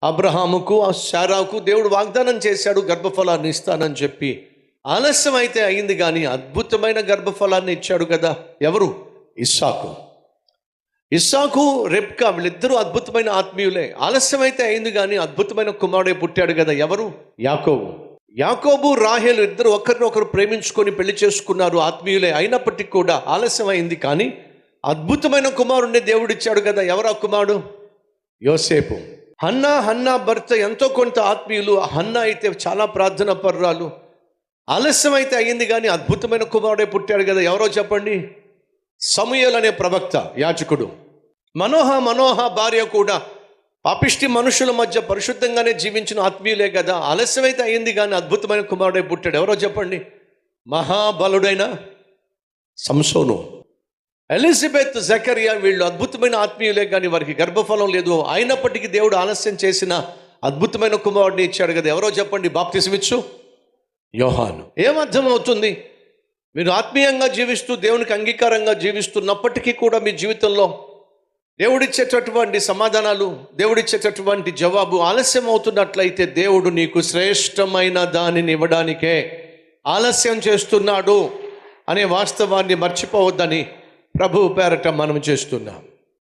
అబ్రహాముకు శారాకు దేవుడు వాగ్దానం చేశాడు, గర్భఫలాన్ని ఇస్తానని చెప్పి. ఆలస్యం అయితే అయింది కానీ అద్భుతమైన గర్భఫలాన్ని ఇచ్చాడు కదా. ఎవరు? ఇస్సాకు రెబ్కా, వీళ్ళిద్దరూ అద్భుతమైన ఆత్మీయులే. ఆలస్యం అయితే అయింది కానీ అద్భుతమైన కుమారుడే పుట్టాడు కదా. ఎవరు? యాకోబు రాహేలు ఇద్దరు ఒకరినొకరు ప్రేమించుకొని పెళ్లి చేసుకున్నారు, ఆత్మీయులే. అయినప్పటికీ కూడా ఆలస్యం అయింది కానీ అద్భుతమైన కుమారుడిని దేవుడిచ్చాడు కదా. ఎవరు ఆ కుమారుడు? యోసేపు. హన్నా భర్త ఎంతో కొంత ఆత్మీయులు. హన్నా అయితే చాలా ప్రార్థన పర్రాలు. ఆలస్యం అయితే అయ్యింది కానీ అద్భుతమైన కుమారుడే పుట్టాడు కదా. ఎవరో చెప్పండి? సమూయేలు అనే ప్రవక్త, యాజకుడు. మనోహ భార్య కూడా పాపిష్టి మనుషుల మధ్య పరిశుద్ధంగానే జీవించిన ఆత్మీయులే కదా. ఆలస్యం అయితే అయ్యింది కానీ అద్భుతమైన కుమారుడే పుట్టాడు. ఎవరో చెప్పండి? మహాబలుడైన సంసోను. ఎలిజబెత్, జకరియా, వీళ్ళు అద్భుతమైన ఆత్మీయులే కానీ వారికి గర్భఫలం లేదు. అయినప్పటికీ దేవుడు ఆలస్యం చేసిన అద్భుతమైన కుమారుడిని ఇచ్చాడు కదా. ఎవరో చెప్పండి? బాప్తిసమిచ్చు యోహాను. ఏమర్థం అవుతుంది? మీరు ఆత్మీయంగా జీవిస్తూ దేవునికి అంగీకారంగా జీవిస్తున్నప్పటికీ కూడా మీ జీవితంలో దేవుడిచ్చేటటువంటి సమాధానాలు, దేవుడిచ్చేటటువంటి జవాబు ఆలస్యం అవుతున్నట్లయితే దేవుడు నీకు శ్రేష్టమైన దానిని ఇవ్వడానికే ఆలస్యం చేస్తున్నాడు అనే వాస్తవాన్ని మర్చిపోవద్దని ప్రభువు పేరట మనం చేస్తున్నాం.